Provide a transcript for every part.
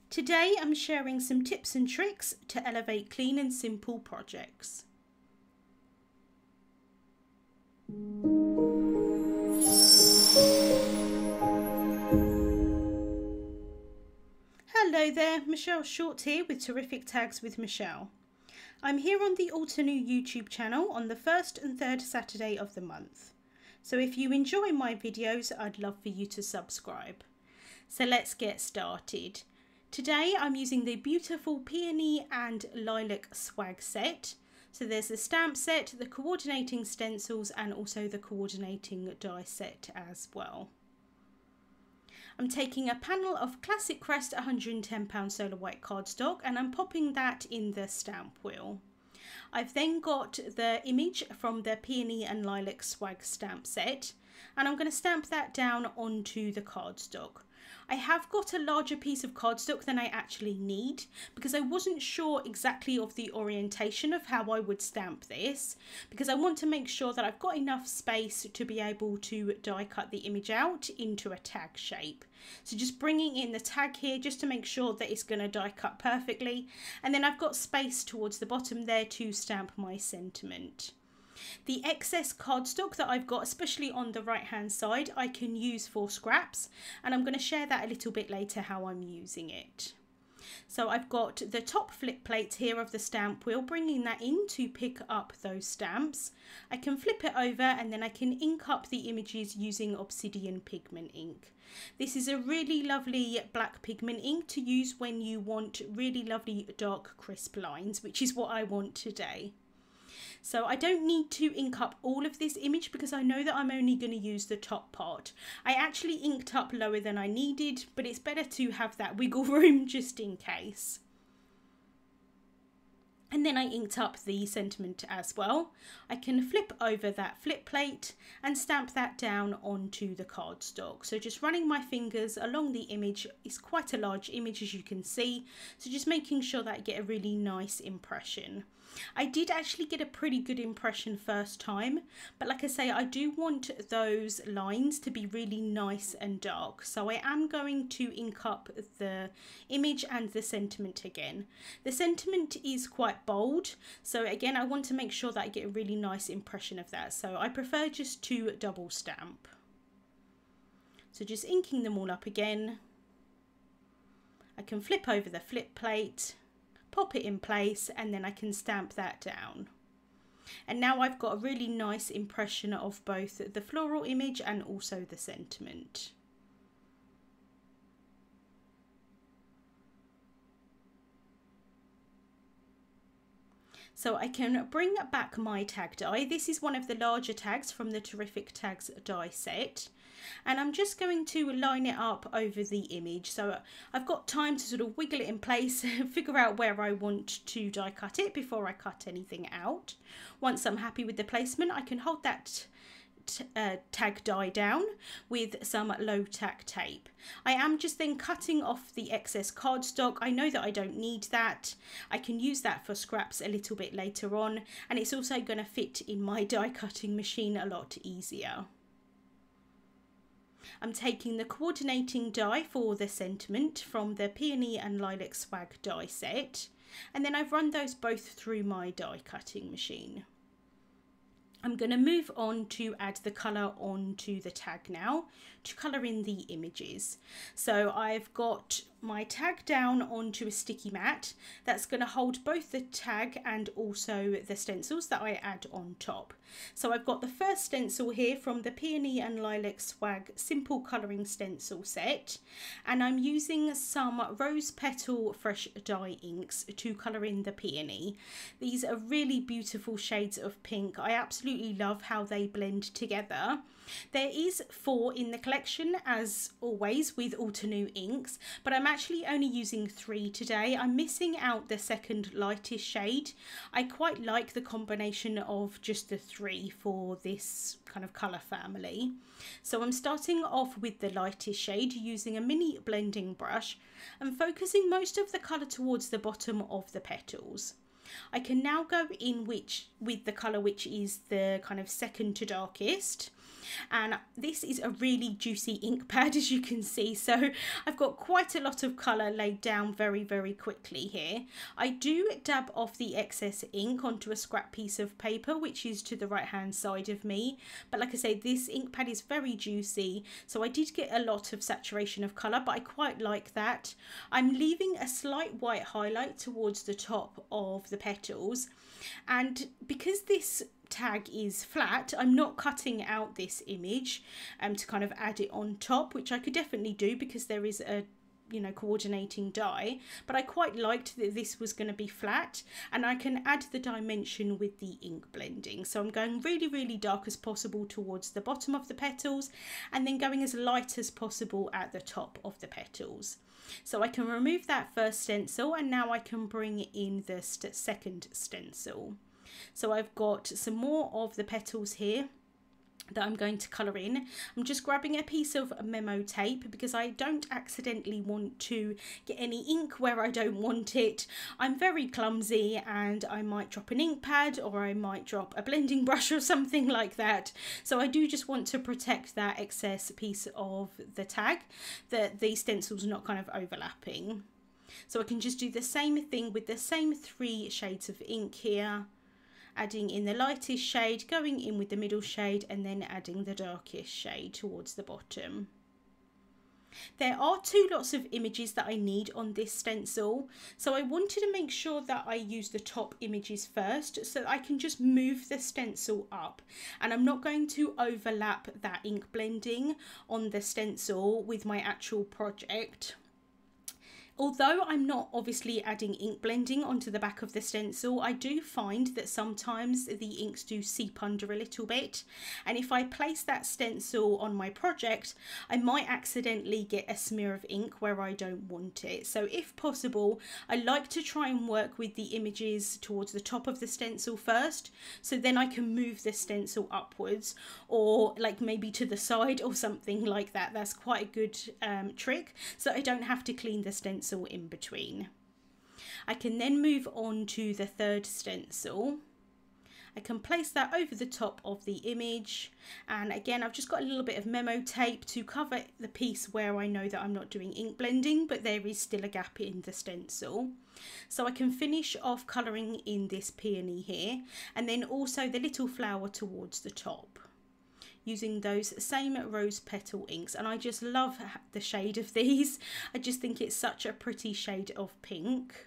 Today I'm sharing some tips and tricks to elevate clean and simple projects. Hello there, Michelle Short here with Terrific Tags with Michelle. I'm here on the Altenew YouTube channel on the first and third Saturday of the month. So if you enjoy my videos, I'd love for you to subscribe. So let's get started. Today I'm using the beautiful Peony and Lilac swag set. So there's the stamp set, the coordinating stencils and also the coordinating die set as well. I'm taking a panel of classic Crest 110 solar white cardstock and I'm popping that in the stamp wheel. I've then got the image from the Peony and Lilac swag stamp set and I'm going to stamp that down onto the cardstock. I have got a larger piece of cardstock than I actually need because I wasn't sure exactly of the orientation of how I would stamp this, because I want to make sure that I've got enough space to be able to die cut the image out into a tag shape. So just bringing in the tag here just to make sure that it's going to die cut perfectly, and then I've got space towards the bottom there to stamp my sentiment. The excess cardstock that I've got, especially on the right hand side, I can use for scraps, and I'm going to share that a little bit later how I'm using it. So I've got the top flip plate here of the stamp wheel, bringing that in to pick up those stamps. I can flip it over and then I can ink up the images using Obsidian Pigment Ink. This is a really lovely black pigment ink to use when you want really lovely dark crisp lines, which is what I want today. So I don't need to ink up all of this image because I know that I'm only going to use the top part. I actually inked up lower than I needed, but it's better to have that wiggle room just in case. And then I inked up the sentiment as well. I can flip over that flip plate and stamp that down onto the cardstock. So just running my fingers along the image. It's quite a large image, as you can see. So just making sure that I get a really nice impression. I did actually get a pretty good impression first time, but like I say, I do want those lines to be really nice and dark. So I am going to ink up the image and the sentiment again. The sentiment is quite bold, so again I want to make sure that I get a really nice impression of that. So I prefer just to double stamp. So just inking them all up again. I can flip over the flip plate, pop it in place, and then I can stamp that down. And now I've got a really nice impression of both the floral image and also the sentiment. So I can bring back my tag die. This is one of the larger tags from the Terrific Tags die set. And I'm just going to line it up over the image. So I've got time to sort of wiggle it in place, figure out where I want to die cut it before I cut anything out. Once I'm happy with the placement, I can hold that tag die down with some low tack tape. I am just then cutting off the excess cardstock. I know that I don't need that. I can use that for scraps a little bit later on, and it's also going to fit in my die cutting machine a lot easier. I'm taking the coordinating die for the sentiment from the Peony and Lilac swag die set, and then I've run those both through my die cutting machine. I'm going to move on to add the colour onto the tag now to colour in the images. So I've got my tag down onto a sticky mat that's going to hold both the tag and also the stencils that I add on top. So I've got the first stencil here from the Peony and Lilac swag simple colouring stencil set, and I'm using some rose petal fresh dye inks to colour in the peony. These are really beautiful shades of pink. I absolutely love how they blend together. There is 4 in the collection as always with Altenew inks, but I'm actually only using 3 today. I'm missing out the second lightest shade. I quite like the combination of just the 3 for this kind of colour family. So I'm starting off with the lightest shade using a mini blending brush and focusing most of the colour towards the bottom of the petals. I can now go in with the colour which is the kind of second to darkest, And this is a really juicy ink pad, as you can see, so I've got quite a lot of colour laid down very quickly here. I do dab off the excess ink onto a scrap piece of paper, which is to the right hand side of me, but like I say, this ink pad is very juicy, so I did get a lot of saturation of colour, but I quite like that. I'm leaving a slight white highlight towards the top of the petals, and because this tag is flat, I'm not cutting out this image to kind of add it on top, which I could definitely do because there is a coordinating die, but I quite liked that this was going to be flat, and I can add the dimension with the ink blending. So I'm going really dark as possible towards the bottom of the petals, and then going as light as possible at the top of the petals. So I can remove that first stencil, and now I can bring in the second stencil. So I've got some more of the petals here that I'm going to colour in. I'm just grabbing a piece of memo tape because I don't accidentally want to get any ink where I don't want it. I'm very clumsy and I might drop an ink pad, or I might drop a blending brush or something like that. So I do just want to protect that excess piece of the tag, that the stencil's not kind of overlapping. So I can just do the same thing with the same 3 shades of ink here, adding in the lightest shade, going in with the middle shade, and then adding the darkest shade towards the bottom. There are 2 lots of images that I need on this stencil, so I wanted to make sure that I use the top images first so that I can just move the stencil up, and I'm not going to overlap that ink blending on the stencil with my actual project. Although I'm not obviously adding ink blending onto the back of the stencil, I do find that sometimes the inks do seep under a little bit, and if I place that stencil on my project, I might accidentally get a smear of ink where I don't want it. So if possible, I like to try and work with the images towards the top of the stencil first, so then I can move the stencil upwards, or like maybe to the side or something like that. That's quite a good trick, so I don't have to clean the stencil in between. I can then move on to the third stencil. I can place that over the top of the image, and again I've just got a little bit of memo tape to cover the piece where I know that I'm not doing ink blending, but there is still a gap in the stencil. So I can finish off colouring in this peony here, and then also the little flower towards the top, using those same rose petal inks. And I just love the shade of these. I just think it's such a pretty shade of pink,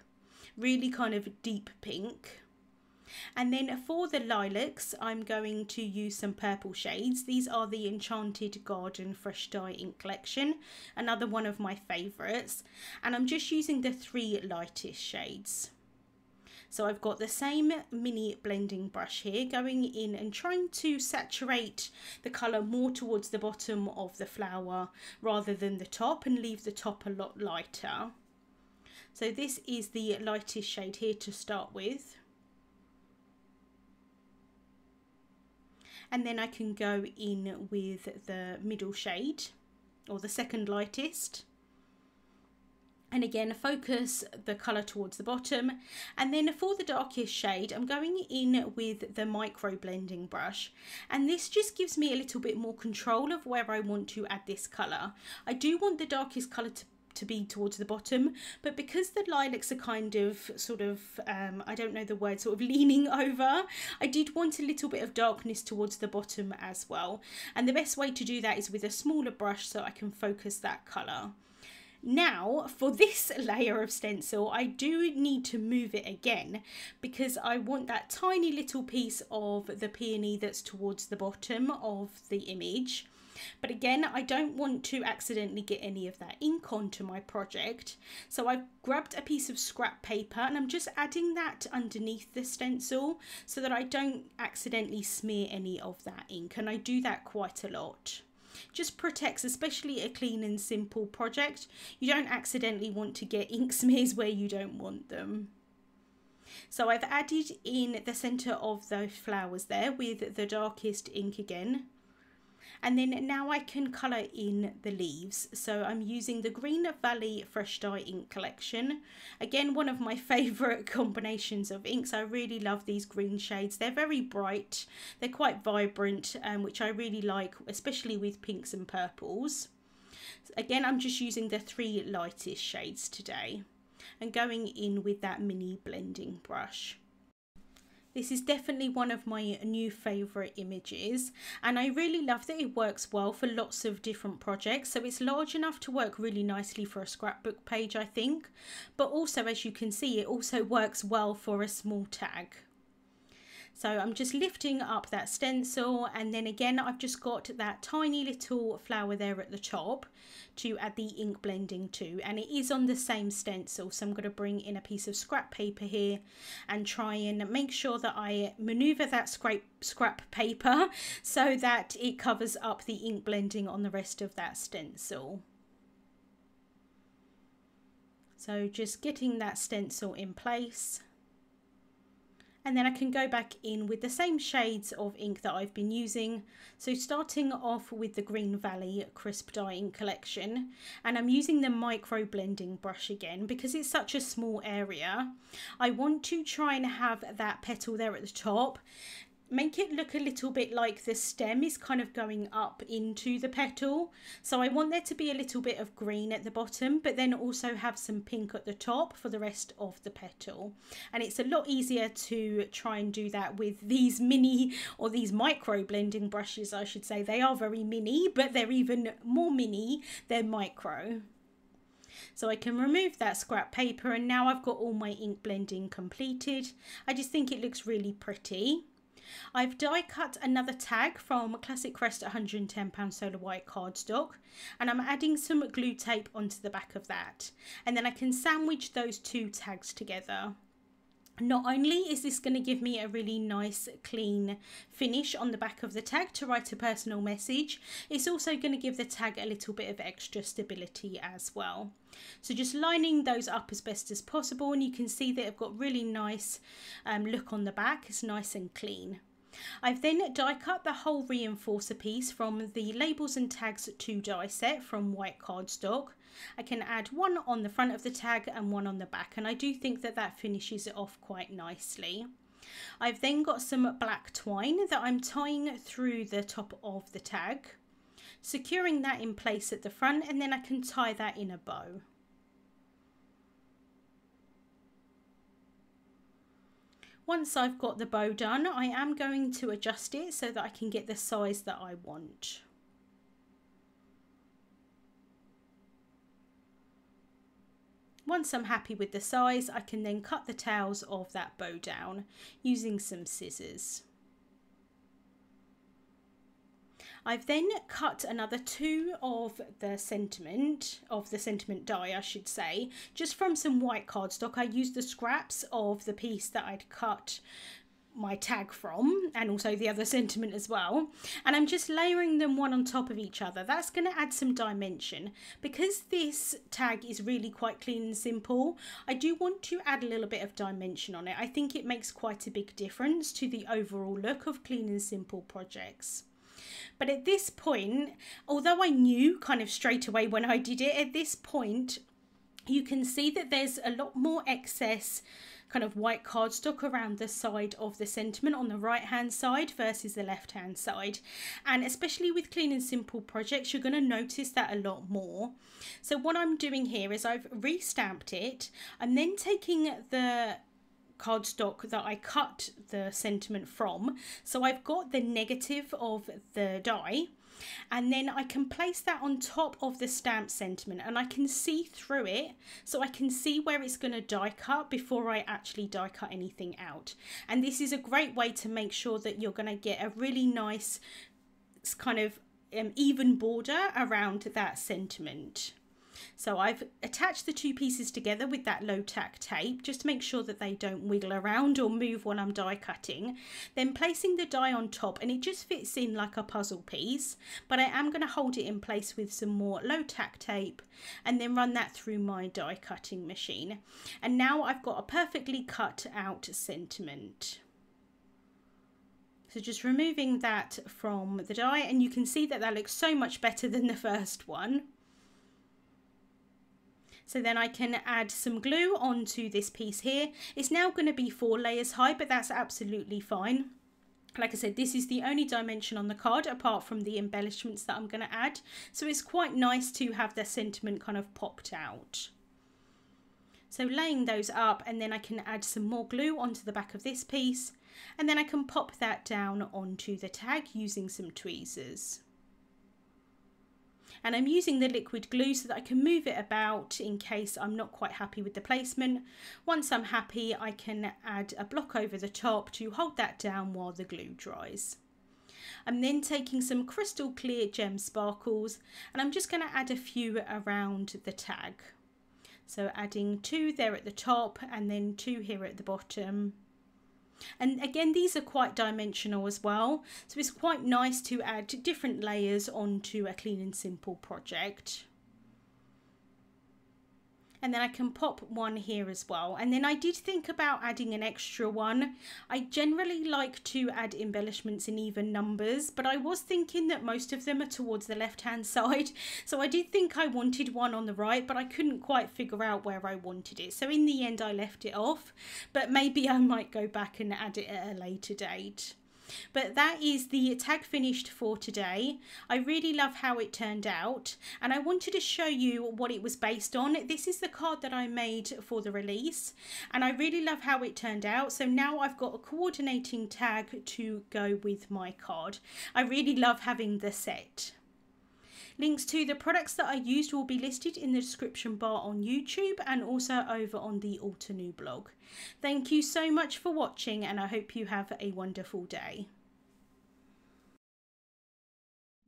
really kind of deep pink. And then for the lilacs, I'm going to use some purple shades. These are the Enchanted Garden Fresh Dye Ink Collection, another one of my favourites, and I'm just using the 3 lightest shades. So I've got the same mini blending brush here, going in and trying to saturate the colour more towards the bottom of the flower rather than the top, and leave the top a lot lighter. So this is the lightest shade here to start with. And then I can go in with the middle shade, or the second lightest. And again, focus the colour towards the bottom. And then for the darkest shade, I'm going in with the micro blending brush. And this just gives me a little bit more control of where I want to add this colour. I do want the darkest colour to be towards the bottom, but because the lilacs are kind of I don't know the word, sort of leaning over, I did want a little bit of darkness towards the bottom as well. And the best way to do that is with a smaller brush, so I can focus that colour. Now for this layer of stencil, I do need to move it again because I want that tiny little piece of the peony that's towards the bottom of the image. But again, I don't want to accidentally get any of that ink onto my project. So I've grabbed a piece of scrap paper and I'm just adding that underneath the stencil so that I don't accidentally smear any of that ink. And I do that quite a lot. Just protects, especially a clean and simple project. You don't accidentally want to get ink smears where you don't want them. So I've added in the centre of those flowers there with the darkest ink again. And then now I can colour in the leaves. So I'm using the Green Valley Fresh Dye Ink collection. Again, one of my favourite combinations of inks. I really love these green shades. They're very bright. They're quite vibrant, which I really like, especially with pinks and purples. Again, I'm just using the 3 lightest shades today and going in with that mini blending brush. This is definitely one of my new favourite images, and I really love that it works well for lots of different projects. So it's large enough to work really nicely for a scrapbook page, I think, but also, as you can see, it also works well for a small tag. So I'm just lifting up that stencil, and then again I've just got that tiny little flower there at the top to add the ink blending to, and it is on the same stencil. So I'm going to bring in a piece of scrap paper here and try and make sure that I maneuver that scrap paper so that it covers up the ink blending on the rest of that stencil. So just getting that stencil in place. And then I can go back in with the same shades of ink that I've been using. So starting off with the Green Valley Crisp Dye Ink collection. And I'm using the micro blending brush again because it's such a small area. I want to try and have that petal there at the top. Make it look a little bit like the stem is kind of going up into the petal. So I want there to be a little bit of green at the bottom, but then also have some pink at the top for the rest of the petal. And it's a lot easier to try and do that with these mini, or these micro blending brushes, I should say. They are very mini, but they're even more mini than micro. So I can remove that scrap paper, and now I've got all my ink blending completed. I just think it looks really pretty. I've die cut another tag from Classic Crest 110 Solar White cardstock, and I'm adding some glue tape onto the back of that, and then I can sandwich those 2 tags together. Not only is this going to give me a really nice clean finish on the back of the tag to write a personal message, it's also going to give the tag a little bit of extra stability as well. So just lining those up as best as possible, and you can see that I've got really nice look on the back. It's nice and clean. I've then die cut the whole reinforcer piece from the Labels and Tags 2 die set from white cardstock. I can add one on the front of the tag and one on the back, and I do think that that finishes it off quite nicely. I've then got some black twine that I'm tying through the top of the tag, securing that in place at the front, and then I can tie that in a bow. Once I've got the bow done, I am going to adjust it so that I can get the size that I want. Once I'm happy with the size, I can then cut the tails of that bow down using some scissors. I've then cut another 2 of the sentiment die, I should say, just from some white cardstock. I used the scraps of the piece that I'd cut my tag from, and also the other sentiment as well, and I'm just layering them one on top of each other. That's going to add some dimension. Because this tag is really quite clean and simple, I do want to add a little bit of dimension on it. I think it makes quite a big difference to the overall look of clean and simple projects. But at this point, although I knew kind of straight away when I did it, at this point you can see that there's a lot more excess kind of white cardstock around the side of the sentiment on the right hand side versus the left hand side, and especially with clean and simple projects you're going to notice that a lot more. So what I'm doing here is I've re-stamped it. I'm then taking the cardstock that I cut the sentiment from, so I've got the negative of the die, and then I can place that on top of the stamped sentiment, and I can see through it, so I can see where it's going to die cut before I actually die cut anything out. And this is a great way to make sure that you're going to get a really nice kind of even border around that sentiment. So I've attached the 2 pieces together with that low tack tape, just to make sure that they don't wiggle around or move when I'm die cutting. Then placing the die on top, and it just fits in like a puzzle piece, but I am going to hold it in place with some more low tack tape and then run that through my die cutting machine. And now I've got a perfectly cut out sentiment. So just removing that from the die, and you can see that that looks so much better than the first one. So then I can add some glue onto this piece here. It's now going to be 4 layers high, but that's absolutely fine. Like I said, this is the only dimension on the card apart from the embellishments that I'm going to add. So it's quite nice to have the sentiment kind of popped out. So laying those up, and then I can add some more glue onto the back of this piece. And then I can pop that down onto the tag using some tweezers. And I'm using the liquid glue so that I can move it about in case I'm not quite happy with the placement. Once I'm happy, I can add a block over the top to hold that down while the glue dries. I'm then taking some crystal clear gem sparkles, and I'm just going to add a few around the tag. So adding 2 there at the top and then 2 here at the bottom. And again, these are quite dimensional as well, so it's quite nice to add different layers onto a clean and simple project. And then I can pop one here as well. And then I did think about adding an extra one. I generally like to add embellishments in even numbers, but I was thinking that most of them are towards the left hand side. So I did think I wanted one on the right, but I couldn't quite figure out where I wanted it. So in the end I left it off, but maybe I might go back and add it at a later date. But that is the tag finished for today. I really love how it turned out, and I wanted to show you what it was based on. This is the card that I made for the release, and I really love how it turned out. So now I've got a coordinating tag to go with my card. I really love having the set. Links to the products that I used will be listed in the description bar on YouTube and also over on the Altenew blog. Thank you so much for watching, and I hope you have a wonderful day.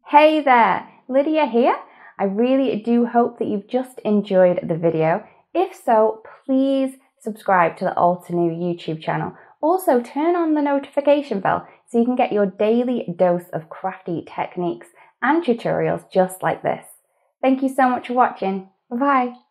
Hey there, Lydia here. I really do hope that you've just enjoyed the video. If so, please subscribe to the Altenew YouTube channel. Also turn on the notification bell so you can get your daily dose of crafty techniques and tutorials just like this. Thank you so much for watching. Bye bye.